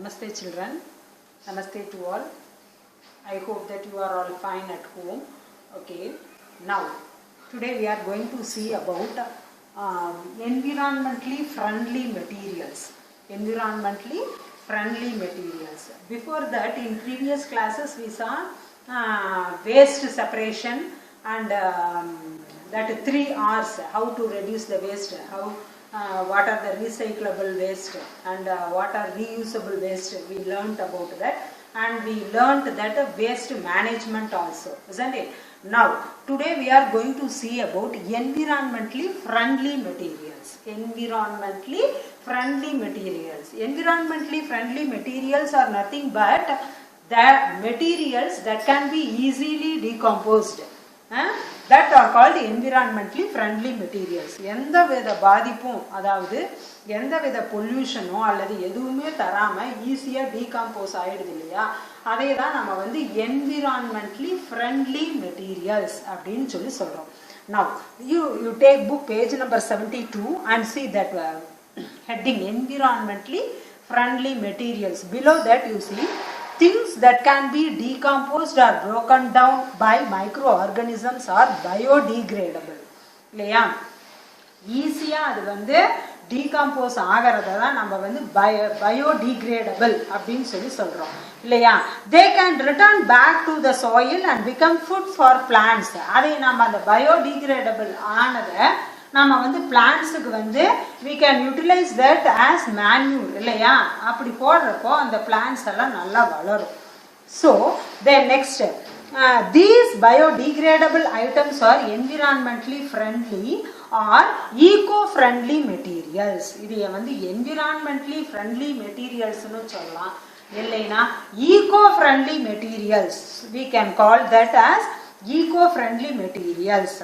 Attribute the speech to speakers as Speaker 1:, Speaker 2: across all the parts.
Speaker 1: Namaste children, Namaste to all. I hope that you are all fine at home. Okay, now today we are going to see about environmentally friendly materials. Environmentally friendly materials. Before that, in previous classes we saw waste separation and that 3 R's, how to reduce the waste, how what are the recyclable waste and what are reusable waste. We learnt about that, and we learnt that waste management also, isn't it? Now today we are going to see about environmentally friendly materials. Environmentally friendly materials. Environmentally friendly materials are nothing but the materials that can be easily decomposed. That are called environmentally friendly materials. எந்த வித பாதிப்பும், அதாவது எந்த வித பொல்யூஷனோ அல்லது எதுவுமே தராம ஈஸியா டீகம்போஸ் ஆயிடுது இல்லையா, அதை தான் நம்ம வந்து environmentally friendly materials அப்படின்னு சொல்லி சொல்றோம். Now you take book page number 72 and see that heading environmentally friendly materials. Below that you see things that can be decomposed or broken down by microorganisms are biodegradable. இல்லையா, ஈஸியா அது வந்து decompose ஆகிறத தான் நம்ம வந்து biodegradable அப்படின்னு சொல்லி சொல்றோம் இல்லையா. They can return back to the soil and become food for plants. அதை நம்ம அந்த biodegradable ஆனதை நம்ம வந்து பிளான்ட்ஸுக்கு வந்து we can utilize that as manure இல்லையா. அப்படி போடுறப்போ அந்த பிளான்ட்ஸ் எல்லாம் நல்லா வளரும். So then next, these biodegradable items are environmentally friendly or eco-friendly materials. இது வந்து environmentally friendly materials னு சொல்லலாம், இல்லைனா eco-friendly materials. We can call that as eco-friendly materials.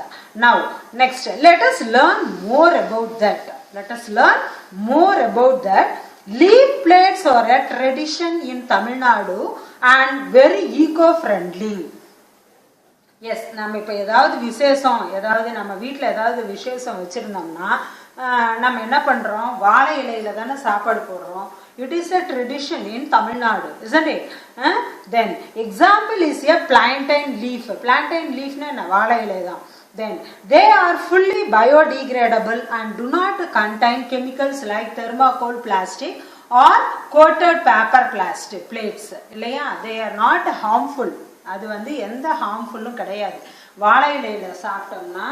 Speaker 1: Now next, let us learn more about that. Let us learn more about that. Leaf plates are a tradition in Tamil Nadu and very eco-friendly. Yes, நம்ம இப்போ ஏதாவது விசேஷம், ஏதாவது நம்ம வீட்டில் ஏதாவது விசேஷம் வச்சுருந்தோம்னா நம்ம என்ன பண்ணுறோம், வாழை இலையில தானே சாப்பாடு போடுறோம். It is a tradition in Tamil Nadu, isn't it? Then example is a plantain leaf. Plantain leaf na vaala ilai dhaan. Then they are fully biodegradable and do not contain chemicals like thermocol plastic or coated paper plastic plates. இல்லையா, they are not harmful. அது வந்து எந்த ஹார்ம்ஃபுல்லும் கிடையாது. வாழை இலையில சாப்பிட்டோம்னா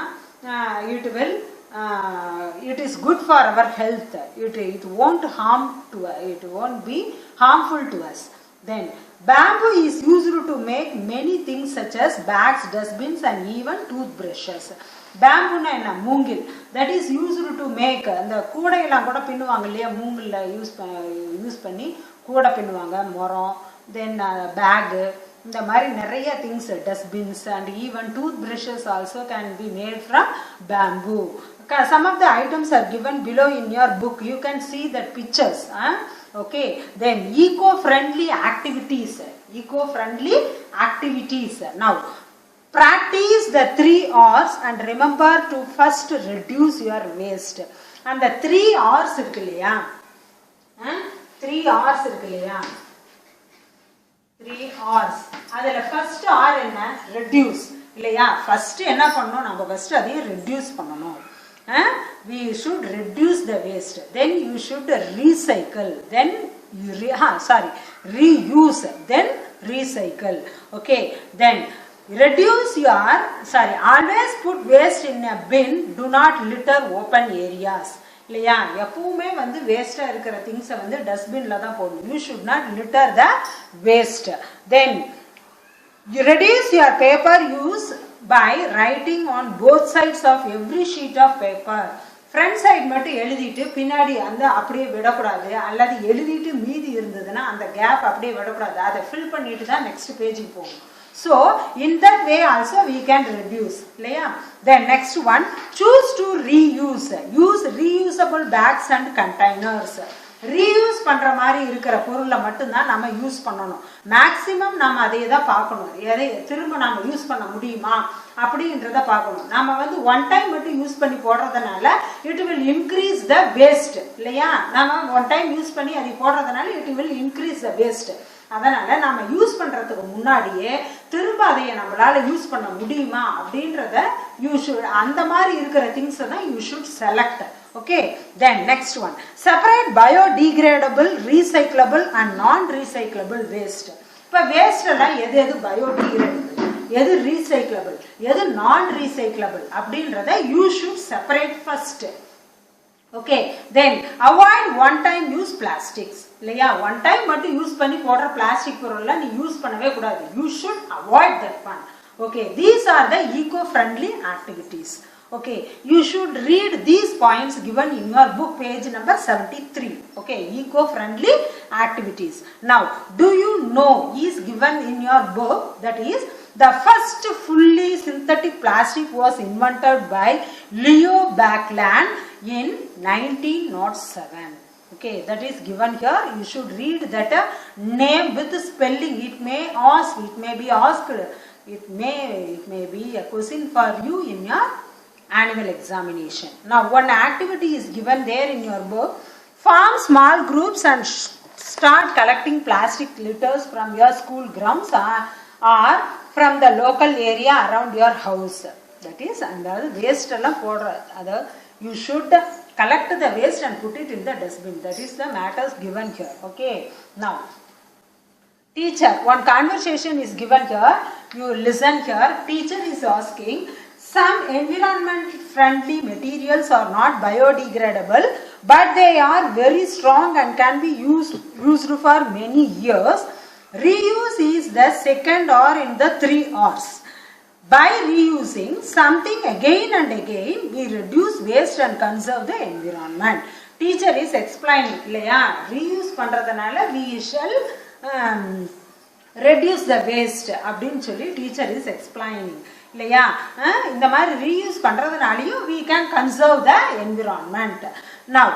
Speaker 1: it is good for our health. It won't harm to us. It won't be harmful to us. Then bamboo is used to make many things such as bags, dustbins and even toothbrushes. Bamboo na enna, மூங்கில், that is used to make, அந்த கூடையெல்லாம் கூட பின்னுவாங்க இல்லையா, மூங்கில்ல use பண்ணி கூடை பின்னுவாங்க, மரம், தென் bag, இந்த மாதிரி நிறைய things, dustbins and even toothbrushes also can be made from bamboo. Some of the items are given below in your book. You can see that pictures. Okay, then eco-friendly activities. Eco-friendly activities. Now practice the 3 R's and remember to first reduce your waste. And the 3 R's இருக்கு இல்லையா, 3 R's இருக்கு இல்லையா, 3 R's. அதில் first R என்ன, reduce இல்லையா. first என்ன பண்ணணும், நம்ம first அதையும் reduce பண்ணணும். We should reduce the waste, then you should recycle, then you reuse, then recycle. Okay, then reduce your, always put waste in a bin, do not litter open areas. இல்லையா, எப்பவுமே வந்து வேஸ்டா இருக்கிற திங்ஸை வந்து டஸ்ட்பின்ல தான் போடணும். You should not litter the waste. Then you reduce your paper use by writing on both sides of every sheet of paper. Front side மட்டும் எழுதிட்டு பின்னாடி அந்த அப்படியே விடக்கூடாது, அல்லது எழுதிட்டு மீதி இருந்ததுன்னா அந்த கேப் அப்படியே விடக்கூடாது, அதை ஃபில் பண்ணிட்டு தான் நெக்ஸ்ட் பேஜுக்கு போகும். So in that way also we can reduce இல்லையா. Then next one, choose to reuse. Use reusable bags and containers. Reuse பண்ற மாதிரி இருக்கிற பொருளை மட்டும்தான் நம்ம யூஸ் பண்ணணும். மேக்சிமம் நம்ம அதை தான் பார்க்கணும். எதை திரும்ப நம்ம யூஸ் பண்ண முடியுமா அப்படின்றத பார்க்கணும். நம்ம வந்து ஒன் டைம் மட்டும் யூஸ் பண்ணி போடுறதுனால it will increase the waste இல்லையா. நம்ம ஒன் டைம் யூஸ் பண்ணி அதை போடுறதுனால it will increase the waste. அதனால நம்ம யூஸ் பண்றதுக்கு முன்னாடியே திரும்ப அதை நம்மளால யூஸ் பண்ண முடியுமா அப்படின்றத யூ ஷுட் அந்த மாதிரி இருக்கிற திங்ஸ் தான் you should select. Okay, then next one, separate biodegradable, recyclable and non-recyclable waste. இப்போ waste எல்லாம் எது biodegradable, எது recyclable, எது non-recyclable அப்படின்றத you should separate first. Okay, then avoid one time use plastics. இல்லையா, ஒன் டைம் மட்டும் use பண்ணி போடுற பிளாஸ்டிக் பொருள்லாம் நீ யூஸ் பண்ணவே கூடாது. You should avoid that one. Okay, these are the eco-friendly activities. Okay, you should read these points given in your book page number 73. Okay, eco-friendly activities. Now, do you know is given in your book, that is the first fully synthetic plastic was invented by Leo Baekeland in 1907. Okay, that is given here. You should read that name with spelling. It may be asked, it may be a question for you in your annual examination. Now, one activity is given there in your book. Form small groups and start collecting plastic litters from your school grounds or from the local area around your house. That is, and the waste you should collect the waste and put it in the dustbin. That is the matters given here. Okay, now teacher, one conversation is given here. You listen here. Teacher is asking, some environment friendly materials are not biodegradable, but they are very strong and can be used for many years. Reuse is the second or in the 3 R's. By reusing something again and again, we reduce waste and conserve the environment. Teacher is explaining, இல்லையா, reuse பண்றதுனால we shall reduce the waste அப்படின்னு சொல்லி teacher is explaining. இல்லையா, இந்த மாதிரி reuse பண்றதுனாலயும் we can conserve the environment. Now,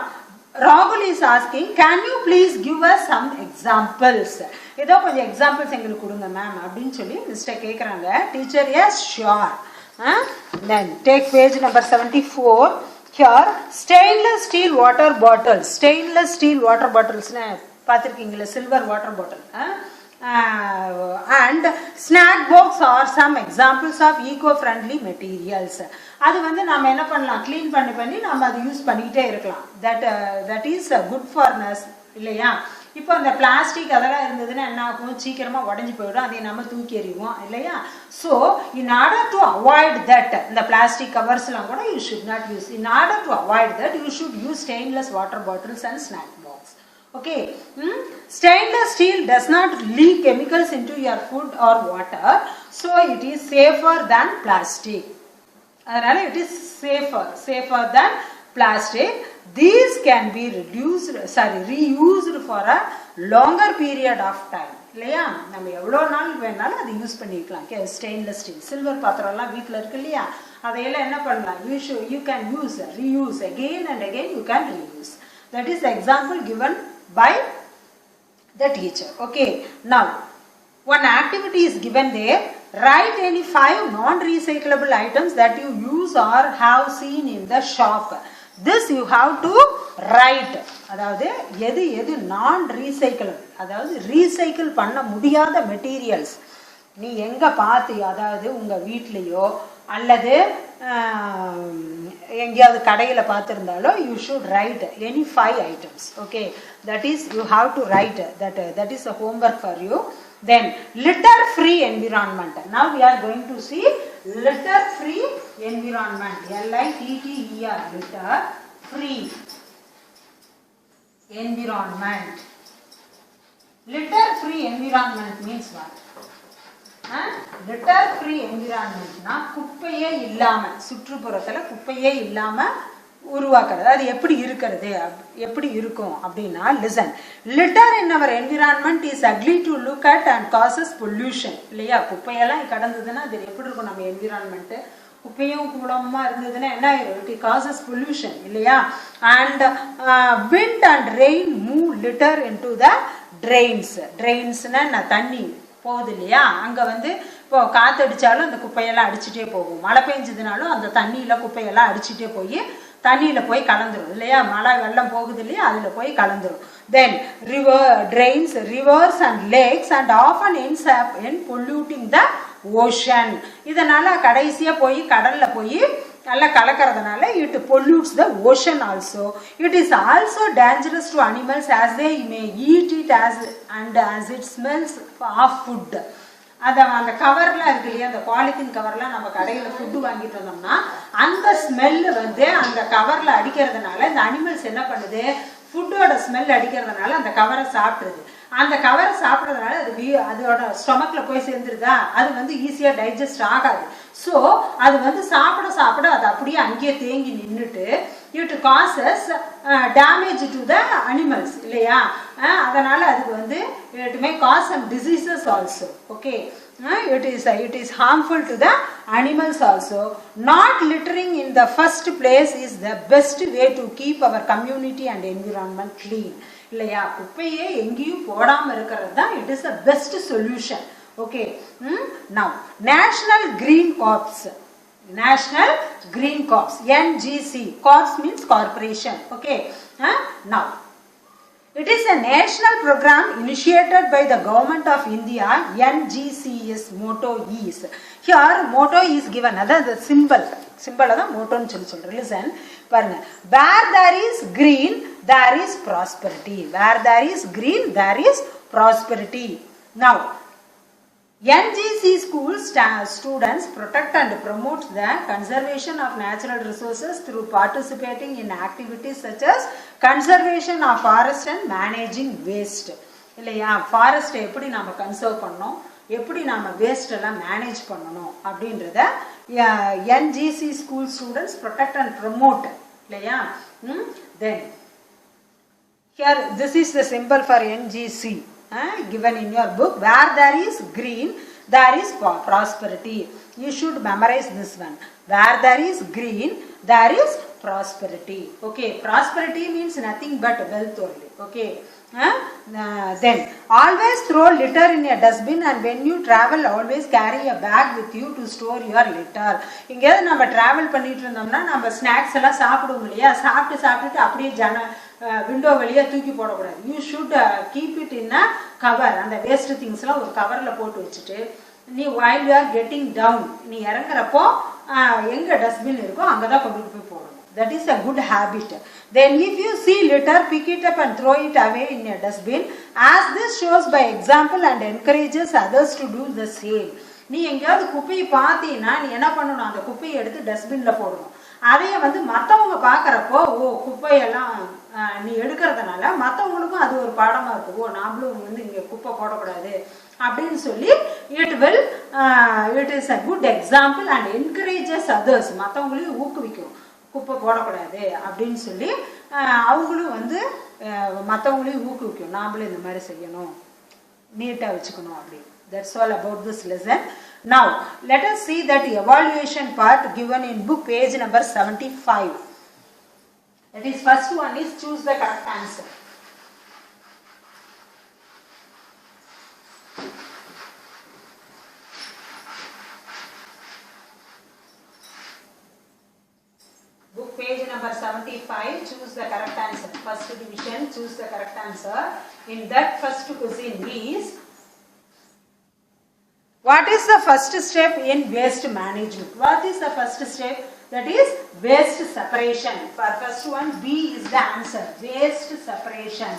Speaker 1: Rahul is asking, can you please give us some examples? ஏதோ கொஞ்சம் examples எங்களுக்கு கொடுங்க மேம் அப்படின்னு சொல்லி மிஸ்டர் கேட்குறாங்க. Teacher, yes sure. Then take page number 74. Here, stainless steel water bottles. Stainless steel water bottles பார்த்துருக்கீங்களா, silver water bottle and snack box are some examples of eco-friendly materials. அது வந்து நம்ம என்ன பண்ணலாம், க்ளீன் பண்ணி நம்ம அதை யூஸ் பண்ணிக்கிட்டே இருக்கலாம். that is good for us இல்லையா. இப்போ அந்த பிளாஸ்டிக் அதெல்லாம் இருந்ததுன்னா என்ன ஆகும், சீக்கிரமாக உடஞ்சி போயிடும், அதை நம்ம தூக்கி எறிவோம் இல்லையா. So in order to avoid that, இந்த பிளாஸ்டிக் கவர்ஸ்லாம் கூட you should not use. In order to avoid that you should use stainless water bottles and snack box. Okay, stainless steel does not leak chemicals into your food or water, so it is safer than plastic. Adanaல it is safer than plastic. These can be reused for a longer period of time. இல்லையா, நம்ம எவ்வளோ நாள் வேணாலும் அதை use பண்ணிக்கலாம். Stainless steel silver பாத்திரம்லாம் வீட்டில் இருக்கு இல்லையா, அதையெல்லாம் என்ன பண்ணலாம், you can reuse again and again. You can reuse. That is the example given by the teacher. Okay, now one activity is given there. Write any 5 non-recyclable items that you use or have seen in the shop. This you have to write. அதாவது எது நான் recycle, அதாவது recycle பண்ண முடியாத materials நீ எங்க பார்த்து, அதாவது உங்க வீட்லயோ அல்லது எங்கேயாவது கடையில் பார்த்துருந்தாலோ you should write any 5 items. Okay, that is you have to write that is a homework for you. Then litter free environment. Now we are going to see litter free environment. LITTER, litter free environment. Litter free environment means what? litter free environment na குப்பையே இல்லாம, சுற்றுப்புறத்துல குப்பையே இல்லாம உருவாக்குறது. அது எப்படி இருக்கும் அப்படின்னா, listen, litter in our environment is ugly to look at and causes pollution. இல்லையா, குப்பையெல்லாம் கடந்ததுன்னா அது எப்படி இருக்கும் நம்ம என்விரான்மெண்ட், குப்பையும் கூலமா இருந்ததுன்னா என்ன ஆயிரும்? It causes pollution இல்லையா? And wind and rain move litter into the drains. Drainsனா தண்ணி போகுது இல்லையா? அங்க வந்து இப்போ காத்தடிச்சாலும் அந்த குப்பையெல்லாம் அடிச்சுட்டே போகும். மழை பெஞ்சதுனாலும் அந்த தண்ணியில குப்பையெல்லாம் அடிச்சுட்டே போய் தண்ணியில போய் கலந்துரும் இல்லையா? மழை வெள்ளம் போகுது இல்லையா? அதுல போய் கலந்துரும். Then drains, rivers and lakes and often ends up in polluting the ocean. இதனால கடைசியா போய் கடல்ல போய் நல்லா கலக்கிறதுனால it pollutes the ocean also. It is also dangerous to animals as they may eat it as it smells of food. அந்த கவர்லாம் இருக்கு இல்லையா? அந்த பாலித்தீன் கவர்லாம் நம்ம கடையில ஃபுட்டு வாங்கிட்டு வந்தோம்னா அந்த ஸ்மெல் வந்து அந்த கவர்ல அடிக்கிறதுனால இந்த அனிமல்ஸ் என்ன பண்ணுது? ஃபுட்டோட ஸ்மெல் அடிக்கிறதுனால அந்த கவரை சாப்பிடுது. அந்த கவரை சாப்பிட்றதுனால அதோட ஸ்டொமக்ல போய் சேர்ந்துருதா? அது வந்து ஈஸியா டைஜஸ்ட் ஆகாது. ஸோ அது வந்து சாப்பிட சாப்பிட அது அப்படியே அங்கேயே தேங்கி நின்றுட்டு it causes damage to the animals இல்லையா? அதனால அதுக்கு வந்து it may cause some diseases also. Okay, it is harmful to the animals also. Not littering in the first place is the best way to keep our community and environment clean இல்லையா? குப்பையே எங்கேயும் போடாம இருக்கிறது தான் it is the best solution. Okay, now National Green Corps. National Green Corps, NGC. Corps means corporation. Okay, now it is a national program initiated by the government of India. NGC's motto is, here motto is given, the symbol of the motto nu solra. Listen parunga, where there is green there is prosperity. Where there is green there is prosperity. Now NGC school students protect and promote the conservation of natural resources through participating in activities such as conservation of forest and managing waste. இல்லையா? Forest எப்படி நாம conserve பண்ணணும், எப்படி நாம waste எல்லாம் manage பண்ணணும் அப்படின்றத NGC school students protect and promote இல்லையா? Then here this is the symbol for NGC. Given in your book. Where there is green there is prosperity. You should memorize this one. Where there is green there is prosperity. Okay, prosperity means nothing but wealth only. Okay, then always throw litter in a dustbin, and when you travel always carry a bag with you to store your litter. எங்கேயாவது நம்ம travel பண்ணிட்டு இருந்தோம்னா நம்ம snacks எல்லாம் சாப்பிடுவோம் இல்லையா? சாப்பிட்டு அப்படியே விண்டோ வெளியே தூக்கி போடக்கூடாது. You should keep it in a cover. அந்த வேஸ்ட் திங்ஸ்லாம் ஒரு கவரில் போட்டு வச்சுட்டு நீ while you are getting down, நீ இறங்குறப்போ எங்கே டஸ்ட்பின் இருக்கோ அங்கே தான் கொண்டு போய் போடணும். That is a good habit. Then if you see litter, pick it up and throw it away in a dustbin, as this shows by example and encourages others to do the same. நீ எங்கேயாவது குப்பையை பார்த்தீங்கன்னா நீ என்ன பண்ணணும்? அந்த குப்பையை எடுத்து டஸ்ட்பின்ல போடணும். அதையே வந்து மற்றவங்க பார்க்குறப்போ ஓ குப்பையெல்லாம் நீ எடுக்கிறதுனால மற்றவங்களுக்கும் அது ஒரு பாடமா இருக்கு. ஓ நாமளும் வந்து இங்கே குப்பை போடக்கூடாது அப்படின்னு சொல்லி it is a good example and encourages others. மற்றவங்களையும் ஊக்குவிக்கும் குப்பை போடக்கூடாது அப்படின்னு சொல்லி அவங்களும் வந்து மற்றவங்களையும் ஊக்குவிக்கும். நாமளும் இந்த மாதிரி செய்யணும், நீட்டாக வச்சுக்கணும் அப்படி. That's all about this lesson. Now let us see that evaluation part given in book page number 75. That is, first one is choose the correct answer. Book page number 75, choose the correct answer. First division, choose the correct answer. In that first question is, what is the first step in waste management? What is the first step? That is waste separation. For first one, B is the answer. Waste separation.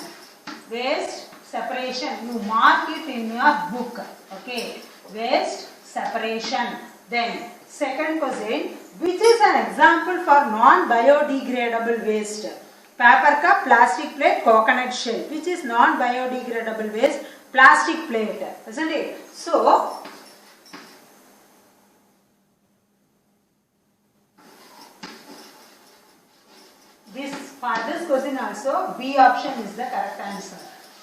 Speaker 1: Waste separation. You mark it in your book. Okay. Waste separation. Then second question, which is an example for non-biodegradable waste? Paper cup, plastic plate, coconut shell. Which is non-biodegradable waste? Plastic plate. Isn't it? So for this question also B option is the correct answer.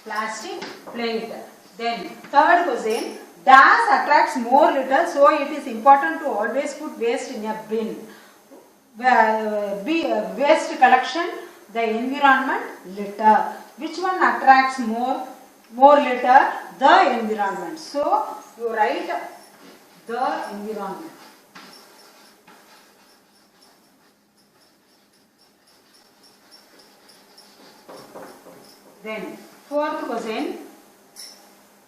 Speaker 1: Plastic plate. Then third question, Dash attracts more litter, so it is important to always put waste in a bin. Waste collection, the environment, litter. Which one attracts more litter? The environment. So you write the environment. Then fourth question.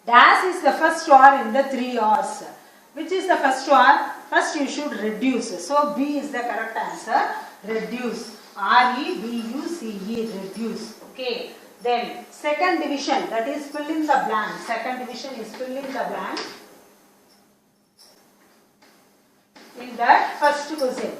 Speaker 1: Dash is the first R in the 3 R's. Which is the first R? First you should reduce. So B is the correct answer. Reduce. R-E-D-U-C-E. Reduce. Okay. Then second division, that is fill in the blank. Second division is fill in the blank. In that first question.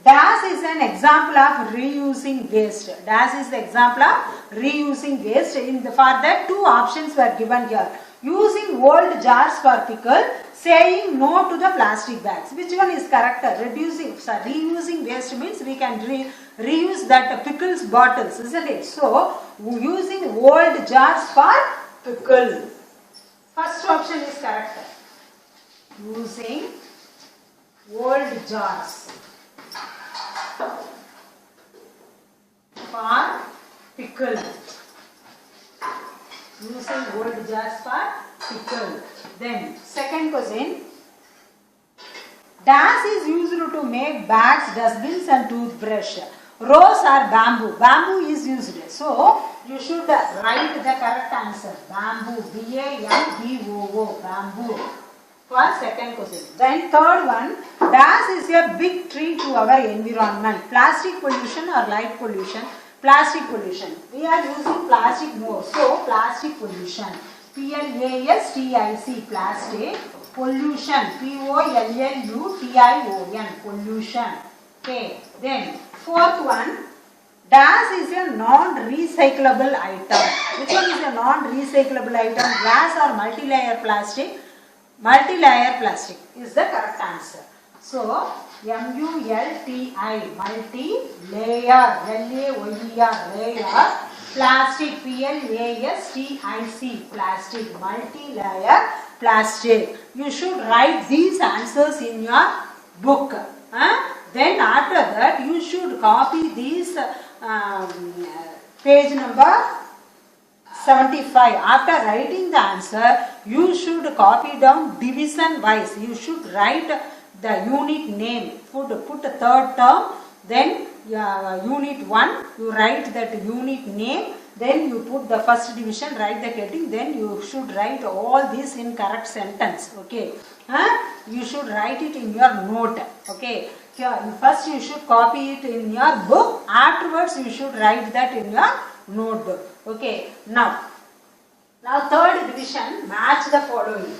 Speaker 1: Dash is an example of reusing waste. Dash is the example of reusing waste. For that, two options were given here. Using old jars for pickle, saying no to the plastic bags. Which one is correct? Reusing waste means we can reuse that pickles bottles, isn't it? So, using old jars for pickle. First option is correct. Using old jars for pickle. Using old jars for pickle. Then second question. Dash is used to make bags, dustbins and toothbrush. Rose or bamboo. Bamboo is used. So you should write the correct answer. Bamboo. B-A-M-B-O-O. Bamboo. For second question. Then third one. Dash is a big treat to our environment. Plastic pollution or light pollution. Plastic pollution. We are using plastic more. So plastic pollution. P-L-A-S-T-I-C. Plastic pollution. P-O-L-L-U-T-I-O-N. Pollution. Okay. Then fourth one. Dash is a non-recyclable item. Which one is a non-recyclable item? Glass or multi-layer plastic? Multi-layer plastic is the correct answer. So M-U-L-T-I. Multi-layer. L-A-Y-E-R. Layer. Plastic. P-L-A-S-T-I-C. Plastic. Multi-layer plastic. You should write these answers in your book. Then after that you should copy these page number 75. After writing the answer, you should copy down division wise. You should write the unit name. Put the third term. Then unit 1, you write that unit name. Then you put the first division, write the heading. Then you should write all this in correct sentence. Okay. You should write it in your note. Okay. First you should copy it in your book. Afterwards you should write that in your notebook. Okay. Now third division, match the following.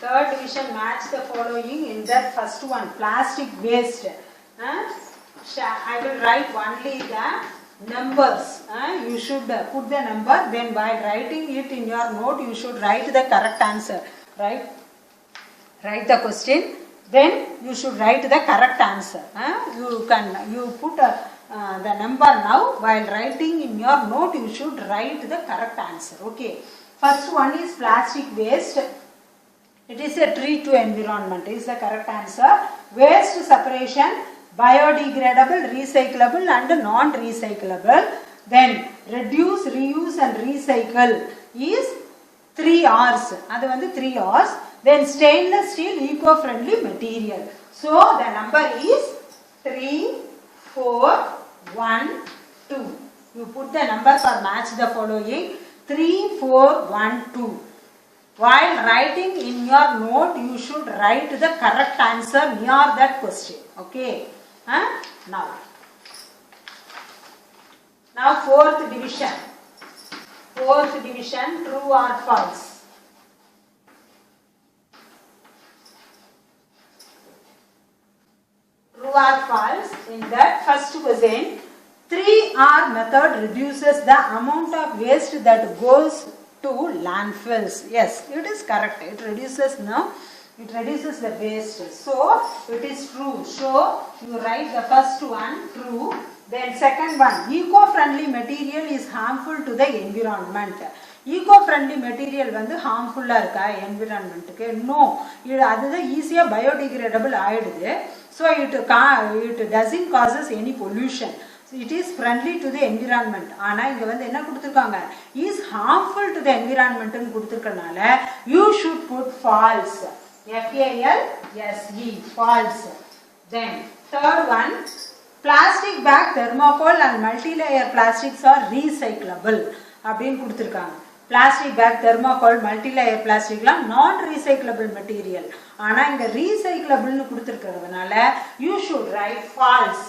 Speaker 1: Third division, match the following. In that first one, plastic waste. I will write only the numbers. You should put the number. Then while writing it in your note, you should write the correct answer. Write the question. Then you should write the correct answer. You put the number now. While writing in your note, you should write the correct answer. Okay. First one is plastic waste. It is a treat to environment. Is the correct answer. Waste separation. Biodegradable, recyclable and non-recyclable. Then reduce, reuse and recycle is 3 R's. That is 3 R's. Then stainless steel, eco-friendly material. So the number is 3, 4, 1, 2. You put the number for match the following. 3, 4, 1, 2. While writing in your note, you should write the correct answer near that question. Okay. Now fourth division. Fourth division, true or false? True or false? In that first question, 3R method reduces the amount of waste that goes to landfills. Yes, it is correct. It reduces It reduces the waste. So it is true. So you write the first one true. Then second one, eco-friendly material is harmful to the environment. Eco-friendly material வந்து harmful-ஆ இருக்கா environment-க்கு? No. அதுதான் ஈஸியாக biodegradable ஆயிடுது. So it doesn't causes any pollution. So it is friendly to the environment. ஆனா இங்க வந்து என்ன கொடுத்திருக்காங்க? Is harmful to the environment ன்னு கொடுத்திருக்கனால you should put false. F-A-L-S-E, false. Then third one, plastic bag, thermocol and multi-layer plastics are recyclable அப்படின்னு கொடுத்திருக்காங்க. Plastic bag, thermocol, multi-layer plasticலாம் non recyclable material. ஆனா இங்க recyclable ன்னு கொடுத்திருக்கிறதுனால you should write false.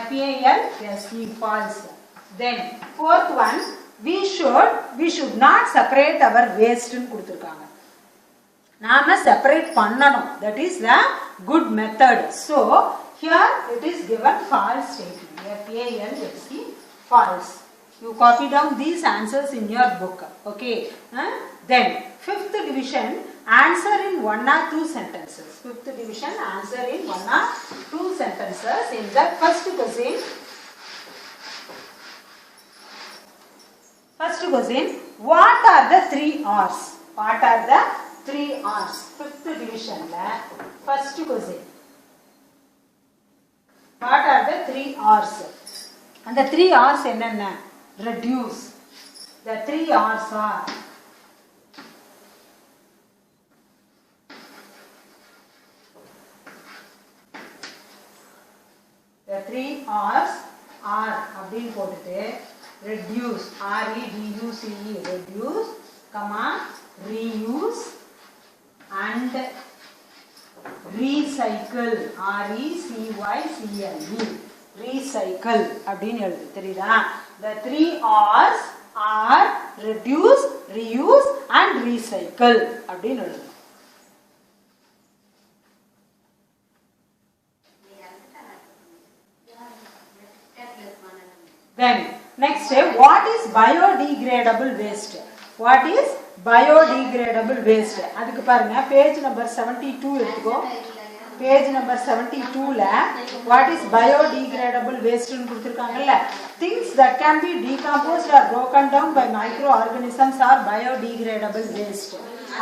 Speaker 1: F-A-L-S-E, false. Then fourth one, we should not separate our waste ன்னு கொடுத்திருக்காங்க. நாம separate பண்ணணும். That is the good method. So here it is given false statement. F-A-L-S-E, false. You copy down these answers in your book. Okay. Then fifth division, answer in 1 or 2 sentences. Fifth division, answer in 1 or 2 sentences. In the first question, what are the 3 R's? What are the 3 R's? Fifth division la first question. What are the 3 R's? And the 3 R's என்னென்ன? Reduce. The 3 R's are the 3 R's are அப்படின்னு போட்டுட்டு reduce, R-E-D-U-C-E, reduce, comma, reuse and recycle, R-E-C-Y-C-L-E, recycle அப்படின்னு எழுது. தெரியுதா? The 3 R's are reduce, reuse and recycle அப்படின்னு எழுது. Then next, what is biodegradable waste? What is biodegradable waste? அதுக்கு பாருங்க page number 72 எடுத்துக்கோ. Page number 72 ல what is biodegradable waste ன்னு கொடுத்திருக்காங்கல்ல. Things that can be decomposed or broken down by microorganisms are biodegradable waste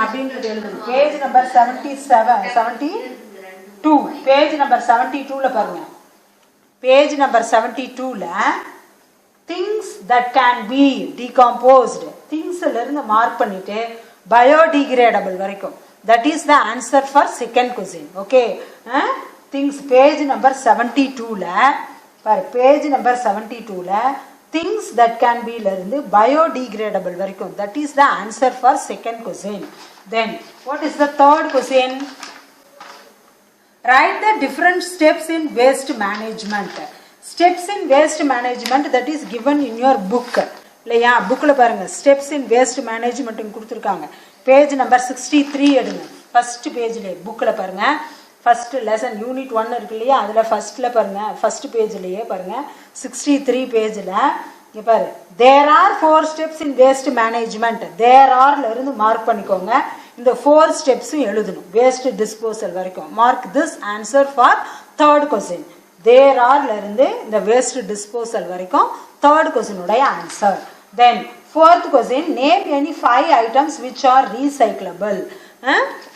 Speaker 1: அப்படின்றது எழுதுங்க. Page number 72 page number 72 ல பாருங்க. Page number 72 ல things that can be decomposed, things ல இருந்து mark பண்ணிட்டு biodegradable வரைக்கும். That is the answer for second question. Okay. Things, page number 72 ல பாரு, page number 72 ல things that can be ல இருந்து biodegradable வரைக்கும். That is the answer for second question. Then what is the third question? Write the different steps in waste management. Steps in waste management that is given in your book. இல்லையா? புக்கில் பாருங்க steps in waste management கொடுத்துருக்காங்க. Page number 63 எடுங்க. First பேஜ்லேயே புக்கில் பாருங்க. First lesson unit 1 இருக்கு இல்லையா? அதில் ஃபர்ஸ்ட்டில் பாருங்க, ஃபர்ஸ்ட் பேஜ்லேயே பாருங்க 63 பேஜில் இங்கே பாரு, there are 4 steps in waste management. there are இருந்து மார்க் பண்ணிக்கோங்க. இந்த 4 ஸ்டெப்ஸும் எழுதணும் வேஸ்ட் டிஸ்போசல் வரைக்கும். Mark this answer for third question. there are இருந்து இந்த வேஸ்ட் டிஸ்போசல் வரைக்கும் third கொஸ்டினுடைய answer. Then fourth question, name any 5 items which are recyclable.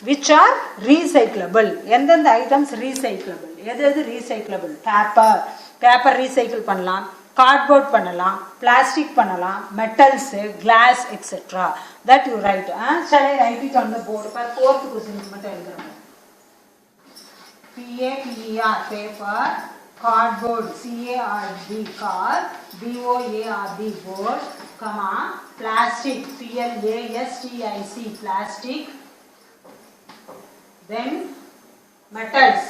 Speaker 1: Which are recyclable. எந்தெந்த items recyclable? எது recyclable? பேப்பர் recycle பண்ணலாம், cardboard பண்ணலாம், plastic பண்ணலாம், metals, glass, etc. That you write. Shall I write it on the board? For fourth question மட்டும் எழுதுறேன். P-A-P-E-R, paper, cardboard, C-A-R-D, card, B-O-A-R-D, board, comma, plastic, P-L-A-S-T-I-C, plastic, then metals,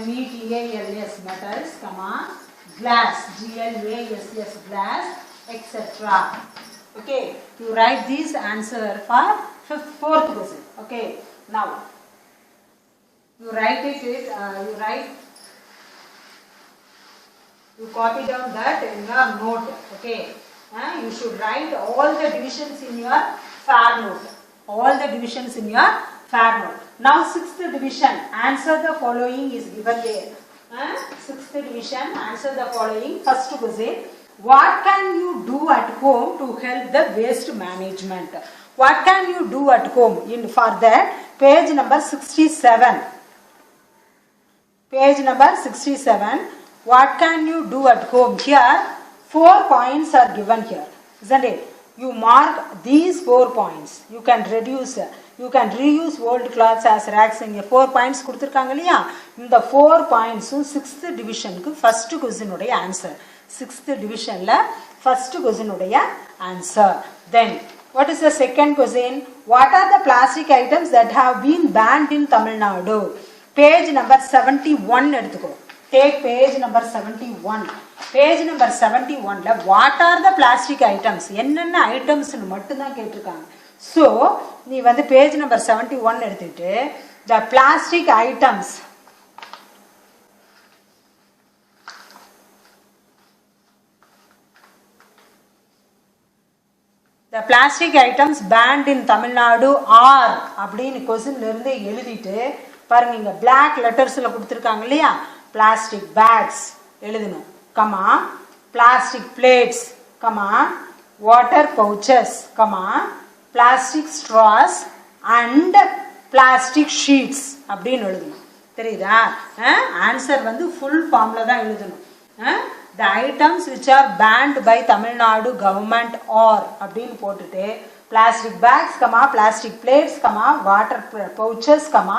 Speaker 1: M-E-T-A-L-S, metals, comma, glass, G-L-A-S-S, glass, etc. Okay, you write this answer for fourth question. Okay, now you write it, you copy down that in your note. Okay, you should write all the divisions in your far note. All the divisions in your fair note. Now sixth division, answer the following is given there. Sixth division, answer the following. First question, what can you do at home to help the waste management? What can you do at home? For that, page number 67. Page number 67. What can you do at home? Here 4 points are given here, isn't it? You mark these 4 points. You can reduce, you can reuse old clothes as rags. In 4 points கொடுத்திருக்காங்க இல்லையா, இந்த 4 points 6th divisionக்கு first question உடைய answer. 6th divisionல first question உடைய answer. Then what is the second question? What are the plastic items that have been banned in Tamil Nadu? Page number 71 எடுத்துக்கோ. Take page number 71. Page number 71 ல what are the plastic items? என்னென்ன items னு மட்டும் தான் கேட்டிருக்காங்க. So நீ வந்து page number 71 எடுத்துட்டு the plastic items, the plastic items banned in Tamil Nadu are அப்படின்னு கொஸ்டின்ல இருந்து எழுதிட்டு பாருங்க, இங்க black lettersல கொடுத்திருக்காங்க இல்லையா, plastic bags எழுதணும், comma plastic plates, comma water pouches, comma plastic straws and plastic sheets அப்படின்னு எழுதணும். தெரியுதா? ஆன்சர் வந்து full formல தான் எழுதணும். The items which are banned by Tamil Nadu government are அப்படின்னு போட்டுட்டு plastic bags, comma plastic plates, comma water pouches, comma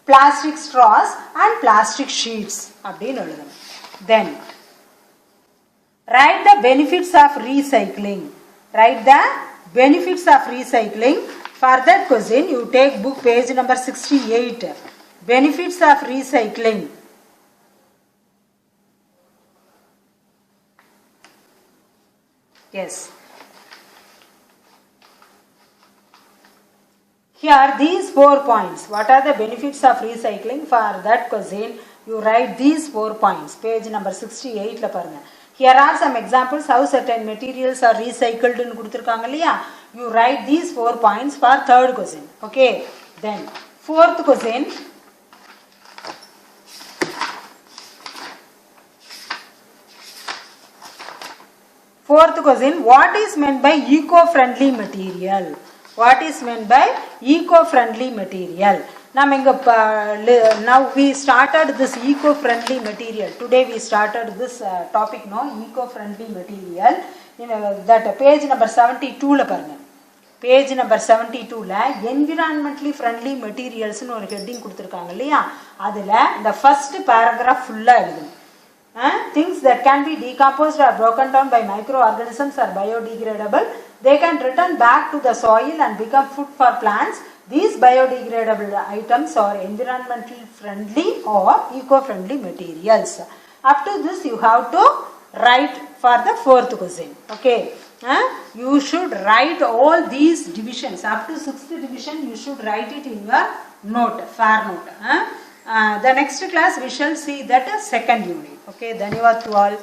Speaker 1: plastic straws and plastic sheets அப்படின்னு எழுதணும். Then write the benefits of recycling. Write the benefits of recycling. For that question you take book page number 68. Benefits of recycling. Yes. Here these 4 points. What are the benefits of recycling? For that question you write these 4 points. Page number 68 la parunga. Here are some examples how certain materials are recycled nu kuduthirukanga illaya. You write these 4 points for third question. Okay. Then fourth question. Fourth question, what is meant by eco-friendly material? What is meant by eco-friendly material? Now we started this eco-friendly material. Today we started this topic, no, eco-friendly material. That page number 72 la parunga. Page number 72 la environmentally friendly materials nu or heading kuduthirukanga illaya, adula the first paragraph full ah eludum. Things that can be decomposed or broken down by microorganisms are biodegradable. They can return back to the soil and become food for plants. These biodegradable items are environmentally friendly or eco-friendly materials. Up to this you have to write for the fourth question. Okay. You should write all these divisions. Up to 6th division you should write it in your note, fair note. The next class we shall see that second unit. Okay, dhanyawad to all.